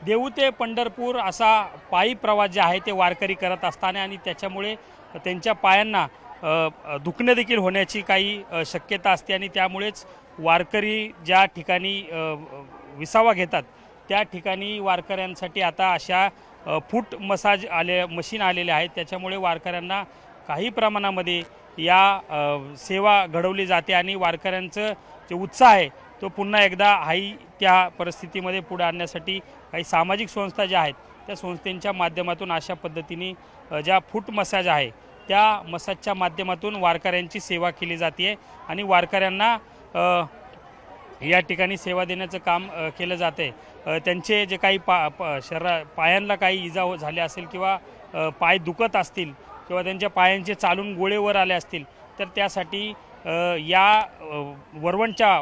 देहू ते पंढरपूर असा पायी प्रवास जे आहे ते वारकरी करत असताना आणि त्याच्यामुळे त्यांच्या पायांना दुखणे देखील होण्याची काही शक्यता असते आणि त्यामुळेच वारकरी ज्या ठिकाणी विसावा घेतात त्या ठिकाणी वारकऱ्यांसाठी आता अशा फूट मसाज मशीन आलेले आहेत। त्याच्यामुळे वारकऱ्यांना काही प्रमाणामध्ये या सेवा घडवली जाते आणि वारकऱ्यांचं जे उत्साह आहे तो पुन्हा एकदा हाई त्या परिस्थितीमध्ये पुढे आणण्यासाठी काही सामाजिक संस्था ज्या आहेत त्या संस्थांच्या माध्यमातून अशा पद्धतीने ज्या फूट मसाज आहे त्या मसाजच्या माध्यमातून वारकऱ्यांची सेवा केली जाते आणि वारकऱ्यांना या ठिकाणी सेवा देण्याचं काम केलं जाते। त्यांचे जे काही पायांना काही इजा झाल्या असेल किंवा पाय दुखत असतील किंवा त्यांच्या पायांचे चालून गोळे वर आले असतील तर त्यासाठी या वरवणच्या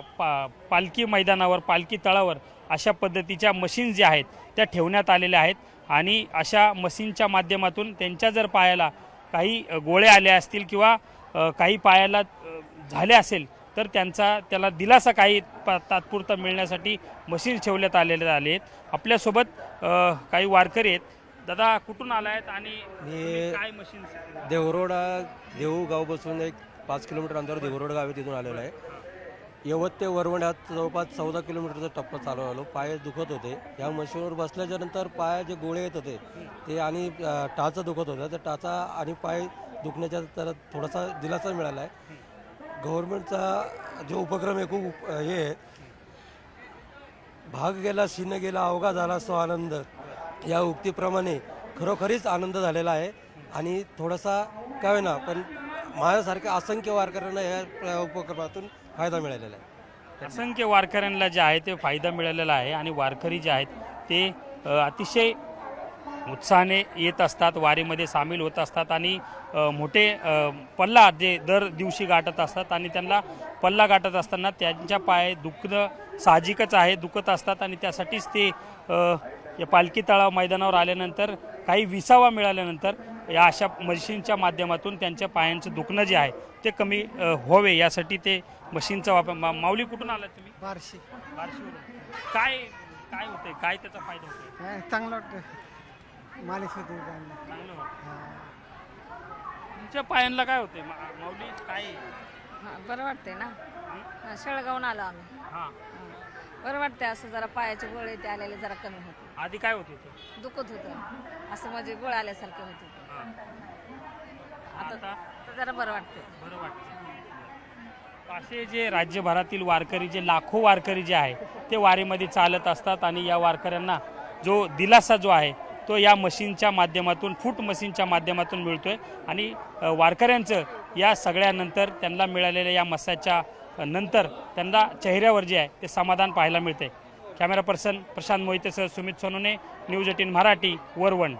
पालखी मैदानावर पालखी तळावर अशा पद्धतीच्या मशीन्स ज्या आहेत त्या ठेवण्यात आलेल्या आहेत आणि अशा मशीनच्या माध्यमातून त्यांच्या जर पायाला काही गोळे आले असतील किंवा काही पायाला झाले असेल तर त्याला दिलासा काही तात्पुरता मिळण्यासाठी मशीन ठेवण्यात आलेले आहेत। आपल्यासोबत काही वारकरी आहेत। दादा कुठून आला आहेत आणि काय मशीन? देहू गाव बसून एक 5 किलोमीटर अंतरावर देवरोड गाव आहे, तिथून आलेलो आहे। यवत ते वरवंड्यात जवळपास 14 किलोमीटरचा टप्पा चालू आलो। पाय दुखत होते, या मशीनवर बसल्याच्या नंतर पाय जे गोळे येत होते ते आणि टाचा दुखत होता, तर टाचा आणि पाय दुखण्याचा तर थोडासा दिलासा मिळाला आहे। गव्हर्नमेंटचा जो उपक्रम आहे खूप हे भाग गेला शीन गेला अवघा झाला सो आनंद, या उक्तीप्रमाणे खरोखरीच आनंद झालेला आहे आणि थोडासा काय ना पण माझ्यासारख्या असंख्य वारकऱ्यांना या उपक्रमातून फायदा मिळालेला आहे। असंख्य वारकऱ्यांना जे आहे ते फायदा मिळालेला आहे आणि वारकरी जे आहेत ते अतिशय उत्साहाने येत असतात, वारीमध्ये सामील होत असतात आणि मोठे पल्ला जे दर दिवशी गाठत असतात आणि त्यांना पल्ला गाठत असताना त्यांच्या पाय दुखणं साहजिकच आहे, दुखत असतात आणि त्यासाठीच ते या पालखी तळाव मैदानावर आल्यानंतर काही विसावा मिळाल्यानंतर या अशा मशीनच्या माध्यमातून त्यांच्या पायांचं दुखणं जे आहे ते कमी व्हावे यासाठी ते मशीनचा वापर। माऊली कुठून आला तुम्ही? बार्शीवरून। काय काय होतंय, काय त्याचा फायदा होतोय? चांगलं वाटतं, मालिश होते चांगलं वाटतं। तुमच्या पायांना काय होतंय माऊली? काय बरं वाटतंय ना, शेळगावून आलो आम्ही। हां, बरं वाटतंय, असं जरा पायाचे गोळे ते आलेले जरा कमी होते। आधी काय होत होतं? दुखत होतं, असं म्हणजे गोळ आल्यासारखे होते, आता तर जरा बरं वाटतंय। बरं वाटतं। असे जे राज्यभरातील वारकरी जे लाखो वारकरी जे आहे ते वारीमध्ये चालत असतात आणि या वारकऱ्यांना जो दिलासा जो आहे तो या मशीनच्या माध्यमातून फूट मशीनच्या माध्यमातून मिळतोय आणि वारकऱ्यांचं या सगळ्यानंतर त्यांना मिळालेल्या या मसाजच्या नंतर त्यांना चेहऱ्यावर जे आहे ते समाधान पाहायला मिळते। कॅमेरा पर्सन प्रशांत मोहितेसह सुमित सोनोने, न्यूज 18 मराठी, वरवण।